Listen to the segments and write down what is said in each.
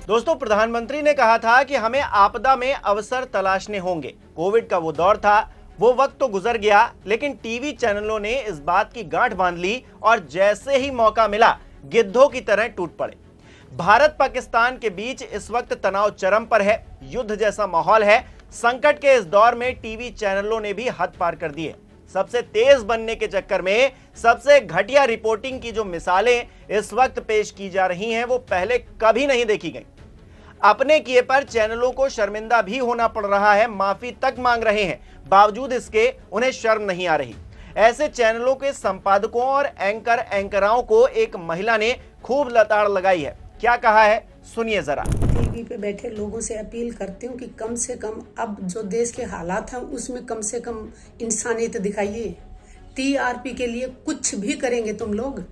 दोस्तों, प्रधानमंत्री ने कहा था कि हमें आपदा में अवसर तलाशने होंगे। कोविड का वो दौर था, वो वक्त तो गुजर गया, लेकिन टीवी चैनलों ने इस बात की गांठ बांध ली और जैसे ही मौका मिला गिद्धों की तरह टूट पड़े। भारत पाकिस्तान के बीच इस वक्त तनाव चरम पर है, युद्ध जैसा माहौल है। संकट के इस दौर में टीवी चैनलों ने भी हद पार कर दी है। सबसे तेज बनने के चक्कर में सबसे घटिया रिपोर्टिंग की जो मिसालें इस वक्त पेश की जा रही हैं, वो पहले कभी नहीं देखी गई। अपने किए पर चैनलों को शर्मिंदा भी होना पड़ रहा है, माफी तक मांग रहे हैं, बावजूद इसके उन्हें शर्म नहीं आ रही। ऐसे चैनलों के संपादकों और एंकराओं को एक महिला ने खूब लताड़ लगाई है। क्या कहा है, सुनिए जरा। टीवी पे बैठे लोगों से अपील करती हूँ कि कम से कम अब जो देश के हालात हैं उसमें कम से कम इंसानियत दिखाइए। टीआरपी के लिए कुछ भी करेंगे तुम लोग।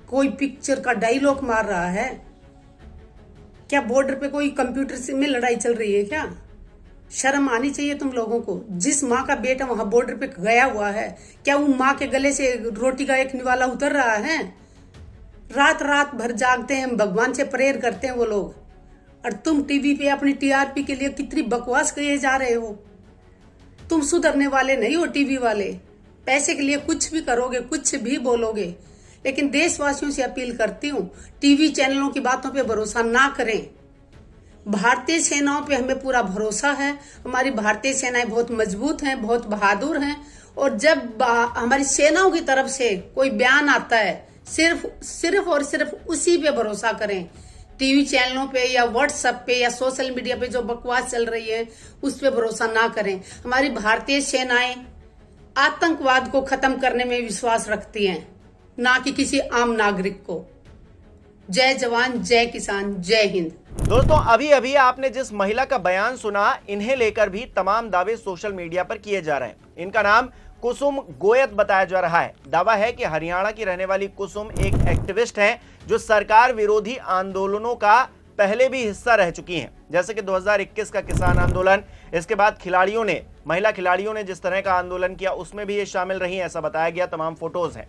कोई पिक्चर का डायलॉग मार रहा है क्या? बॉर्डर पे कोई कंप्यूटर से में लड़ाई चल रही है क्या? शर्म आनी चाहिए तुम लोगों को। जिस माँ का बेटा वहां बॉर्डर पे गया हुआ है, क्या वो माँ के गले से रोटी का एक निवाला उतर रहा है? रात रात भर जागते हैं, भगवान से प्रेयर करते हैं वो लोग, और तुम टीवी पे अपनी टीआरपी के लिए कितनी बकवास कहे जा रहे हो। तुम सुधरने वाले नहीं हो टीवी वाले। पैसे के लिए कुछ भी करोगे, कुछ भी बोलोगे, लेकिन देशवासियों से अपील करती हूँ, टीवी चैनलों की बातों पे भरोसा ना करें। भारतीय सेनाओं पे हमें पूरा भरोसा है। हमारी भारतीय सेनाएं बहुत मजबूत हैं, बहुत बहादुर हैं, और जब हमारी सेनाओं की तरफ से कोई बयान आता है, सिर्फ और सिर्फ उसी पे भरोसा करें। टीवी चैनलों पे या व्हाट्सएप पे या सोशल मीडिया पे जो बकवास चल रही है उस पे भरोसा ना करें। हमारी भारतीय सेनाएं आतंकवाद को खत्म करने में विश्वास रखती हैं, ना कि किसी आम नागरिक को। जय जवान, जय किसान, जय हिंद। दोस्तों, अभी अभी आपने जिस महिला का बयान सुना, इन्हें लेकर भी तमाम दावे सोशल मीडिया पर किए जा रहे हैं। इनका नाम कुसुम गोयत बताया जा रहा है। दावा है कि हरियाणा की रहने वाली कुसुम एक एक्टिविस्ट हैं जो सरकार विरोधी आंदोलनों का पहले भी हिस्सा रह चुकी हैं, जैसे कि 2021 का किसान आंदोलन। इसके बाद महिला खिलाड़ियों ने जिस तरह का आंदोलन किया, उसमें भी ये शामिल रही, ऐसा बताया गया। तमाम फोटोज हैं।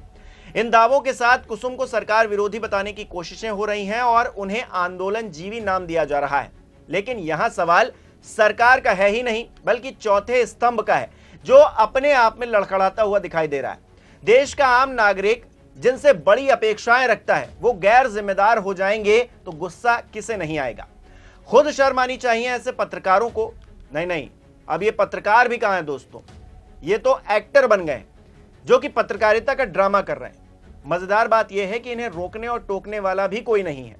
इन दावों के साथ कुसुम को सरकार विरोधी बताने की कोशिशें हो रही हैं और उन्हें आंदोलन जीवी नाम दिया जा रहा है। लेकिन यहां सवाल सरकार का है ही नहीं, बल्कि चौथे स्तंभ का है, जो अपने आप में लड़खड़ाता हुआ दिखाई दे रहा है। देश का आम नागरिक जिनसे बड़ी अपेक्षाएं रखता है, वो गैर जिम्मेदार हो जाएंगे तो गुस्सा किसे नहीं आएगा। खुद शर्म आनी चाहिए ऐसे पत्रकारों को। नहीं, अब ये पत्रकार भी कहां है दोस्तों, ये तो एक्टर बन गए जो कि पत्रकारिता का ड्रामा कर रहे हैं। मजेदार बात यह है कि इन्हें रोकने और टोकने वाला भी कोई नहीं है।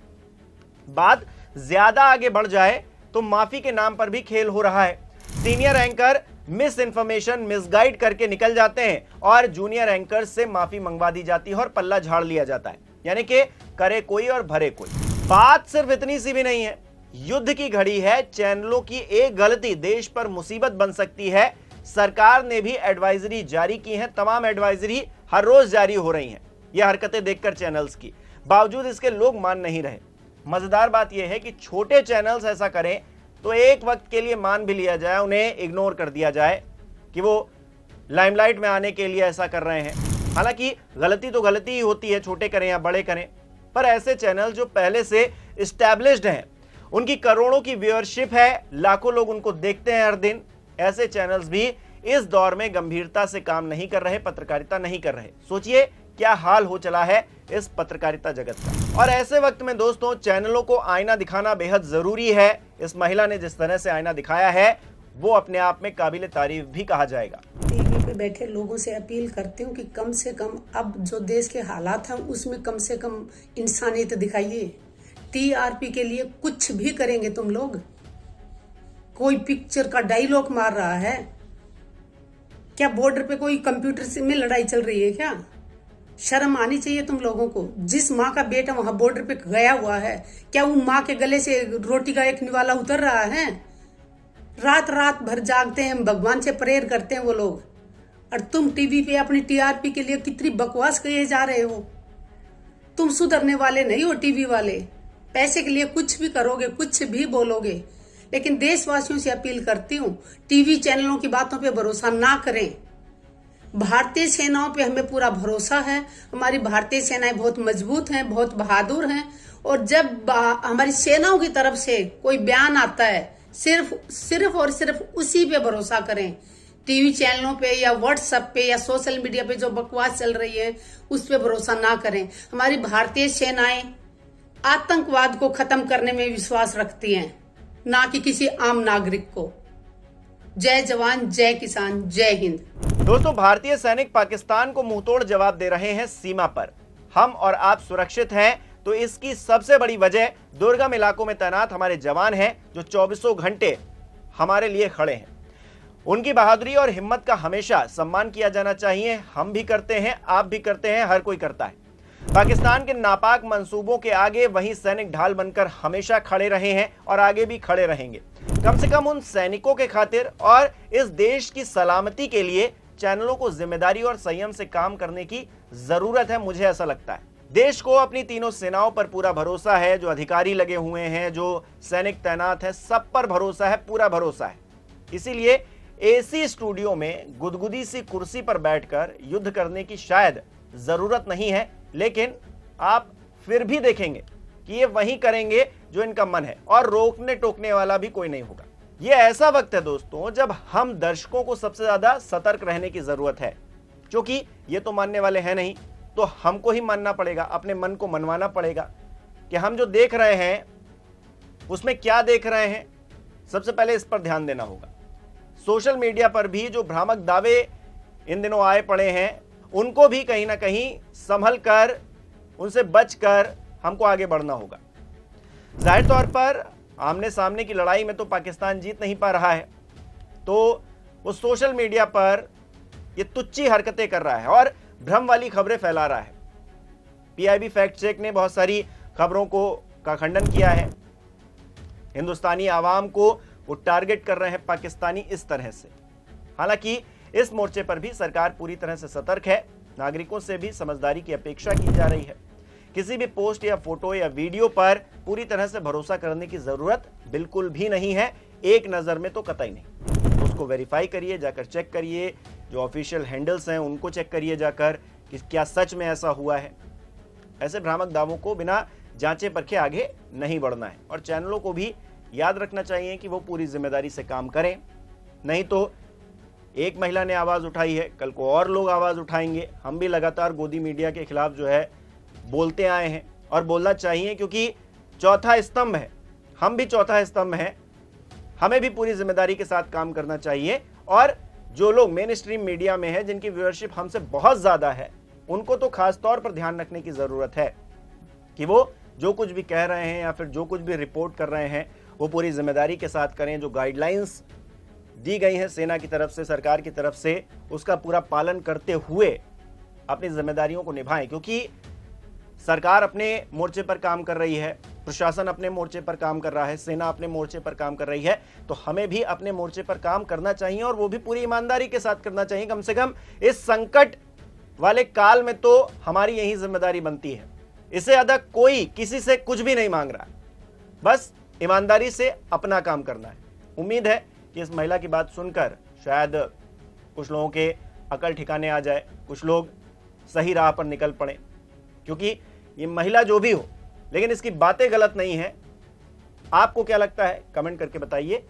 बात ज्यादा आगे बढ़ जाए तो माफी के नाम पर भी खेल हो रहा है। Senior anchor miss information, misguide करके निकल जाते हैं और जूनियर एंकर से माफी मंगवा दी जाती है और पल्ला झाड़ लिया जाता है, यानी कि करे कोई और भरे कोई। बात सिर्फ इतनी सी भी नहीं है। युद्ध की घड़ी है, चैनलों की एक गलती देश पर मुसीबत बन सकती है। सरकार ने भी एडवाइजरी जारी की है, तमाम एडवाइजरी हर रोज जारी हो रही हैं। यह हरकतें देखकर चैनल्स की, बावजूद इसके लोग मान नहीं रहे। मजेदार बात यह है कि छोटे चैनल्स ऐसा करें तो एक वक्त के लिए मान भी लिया जाए, उन्हें इग्नोर कर दिया जाए कि वो लाइमलाइट में आने के लिए ऐसा कर रहे हैं। हालांकि गलती तो गलती ही होती है, छोटे करें या बड़े करें, पर ऐसे चैनल जो पहले से इस्टेब्लिश्ड हैं, उनकी करोड़ों की व्यूअरशिप है, लाखों लोग उनको देखते हैं हर दिन, ऐसे चैनल्स भी इस दौर में गंभीरता से काम नहीं कर रहे, पत्रकारिता नहीं कर रहे। सोचिए क्या हाल हो चला है इस पत्रकारिता जगत का। और ऐसे वक्त में दोस्तों, चैनलों को आईना दिखाना बेहद जरूरी है। इस महिला ने जिस तरह से आईना दिखाया है, वो अपने आप में काबिल तारीफ भी कहा जाएगा। टीवी पे बैठे लोगों से अपील करती हूँ कि कम से कम अब जो देश के हालात हैं उसमें कम से कम इंसानियत दिखाइए। टीआरपी के लिए कुछ भी करेंगे तुम लोग। कोई पिक्चर का डायलॉग मार रहा है क्या? बॉर्डर पे कोई कंप्यूटर से में लड़ाई चल रही है क्या? शर्म आनी चाहिए तुम लोगों को। जिस माँ का बेटा वहां बॉर्डर पे गया हुआ है, क्या वो माँ के गले से रोटी का एक निवाला उतर रहा है? रात रात भर जागते हैं, भगवान से प्रेयर करते हैं वो लोग, और तुम टीवी पे अपनी टीआरपी के लिए कितनी बकवास कहे जा रहे हो। तुम सुधरने वाले नहीं हो टीवी वाले। पैसे के लिए कुछ भी करोगे, कुछ भी बोलोगे, लेकिन देशवासियों से अपील करती हूँ, टीवी चैनलों की बातों पे भरोसा ना करें। भारतीय सेनाओं पे हमें पूरा भरोसा है। हमारी भारतीय सेनाएं बहुत मजबूत हैं, बहुत बहादुर हैं, और जब हमारी सेनाओं की तरफ से कोई बयान आता है, सिर्फ और सिर्फ उसी पे भरोसा करें। टीवी चैनलों पे या व्हाट्सएप पे या सोशल मीडिया पे जो बकवास चल रही है उस पे भरोसा ना करें। हमारी भारतीय सेनाएं आतंकवाद को खत्म करने में विश्वास रखती हैं, ना कि किसी आम नागरिक को। जय जवान, जय किसान, जय हिंद। दोस्तों, भारतीय सैनिक पाकिस्तान को मुंहतोड़ जवाब दे रहे हैं सीमा पर। हम और आप सुरक्षित हैं तो इसकी सबसे बड़ी वजह दुर्गम इलाकों में तैनात हमारे जवान हैं जो 24 घंटे हमारे लिए खड़े हैं। उनकी बहादुरी और हिम्मत का हमेशा सम्मान किया जाना चाहिए। हम भी करते हैं, आप भी करते हैं, हर कोई करता है। पाकिस्तान के नापाक मंसूबों के आगे वही सैनिक ढाल बनकर हमेशा खड़े रहे हैं और आगे भी खड़े रहेंगे। कम से कम उन सैनिकों के खातिर और इस देश की सलामती के लिए चैनलों को जिम्मेदारी और संयम से काम करने की जरूरत है, मुझे ऐसा लगता है। देश को अपनी तीनों सेनाओं पर पूरा भरोसा है, जो अधिकारी लगे हुए हैं, जो सैनिक तैनात है, सब पर भरोसा है, पूरा भरोसा है। इसीलिए एसी स्टूडियो में गुदगुदी सी कुर्सी पर बैठकर युद्ध करने की शायद जरूरत नहीं है, लेकिन आप फिर भी देखेंगे कि ये वही करेंगे जो इनका मन है और रोकने टोकने वाला भी कोई नहीं होगा। ये ऐसा वक्त है दोस्तों जब हम दर्शकों को सबसे ज्यादा सतर्क रहने की जरूरत है, क्योंकि ये तो मानने वाले हैं नहीं, तो हमको ही मानना पड़ेगा, अपने मन को मनवाना पड़ेगा कि हम जो देख रहे हैं उसमें क्या देख रहे हैं। सबसे पहले इस पर ध्यान देना होगा। सोशल मीडिया पर भी जो भ्रामक दावे इन दिनों आए पड़े हैं, उनको भी कहीं ना कहीं संभल कर, उनसे बचकर हमको आगे बढ़ना होगा। जाहिर तौर पर आमने सामने की लड़ाई में तो पाकिस्तान जीत नहीं पा रहा है, तो वो सोशल मीडिया पर ये तुच्छी हरकतें कर रहा है और भ्रम वाली खबरें फैला रहा है। पीआईबी फैक्ट चेक ने बहुत सारी खबरों का खंडन किया है। हिंदुस्तानी आवाम को वो टारगेट कर रहे हैं पाकिस्तानी इस तरह से। हालांकि इस मोर्चे पर भी सरकार पूरी तरह से सतर्क है। नागरिकों से भी समझदारी की अपेक्षा की जा रही है। किसी भी पोस्ट या फोटो या वीडियो पर पूरी तरह से भरोसा करने की जरूरत बिल्कुल भी नहीं है, एक नजर में तो कतई नहीं। उसको वेरीफाई करिए, जाकर चेक करिए, जो ऑफिशियल हैंडल्स हैं उनको चेक करिए जाकर कि क्या सच में ऐसा हुआ है। ऐसे भ्रामक दावों को बिना जांचे परखे आगे नहीं बढ़ना है और चैनलों को भी याद रखना चाहिए कि वो पूरी जिम्मेदारी से काम करें। नहीं तो एक महिला ने आवाज उठाई है, कल को और लोग आवाज उठाएंगे। हम भी लगातार गोदी मीडिया के खिलाफ जो है बोलते आए हैं और बोलना चाहिए, क्योंकि चौथा स्तंभ है, हम भी चौथा स्तंभ हैं। हमें भी पूरी जिम्मेदारी के साथ काम करना चाहिए और जो लोग मेन स्ट्रीम मीडिया में है, जिनकी व्यूअरशिप हमसे बहुत ज्यादा है, उनको तो खास तौर पर ध्यान रखने की जरूरत है कि वो जो कुछ भी कह रहे हैं या फिर जो कुछ भी रिपोर्ट कर रहे हैं वो पूरी जिम्मेदारी के साथ करें। जो गाइडलाइंस दी गई हैं सेना की तरफ से, सरकार की तरफ से, उसका पूरा पालन करते हुए अपनी जिम्मेदारियों को निभाएं, क्योंकि सरकार अपने मोर्चे पर काम कर रही है, प्रशासन अपने मोर्चे पर काम कर रहा है, सेना अपने मोर्चे पर काम कर रही है, तो हमें भी अपने मोर्चे पर काम करना चाहिए और वो भी पूरी ईमानदारी के साथ करना चाहिए। कम से कम इस संकट वाले काल में तो हमारी यही जिम्मेदारी बनती है। इससे ज्यादा कोई किसी से कुछ भी नहीं मांग रहा है, बस ईमानदारी से अपना काम करना है। उम्मीद है कि इस महिला की बात सुनकर शायद कुछ लोगों के अकल ठिकाने आ जाए, कुछ लोग सही राह पर निकल पड़े, क्योंकि ये महिला जो भी हो, लेकिन इसकी बातें गलत नहीं है। आपको क्या लगता है, कमेंट करके बताइए।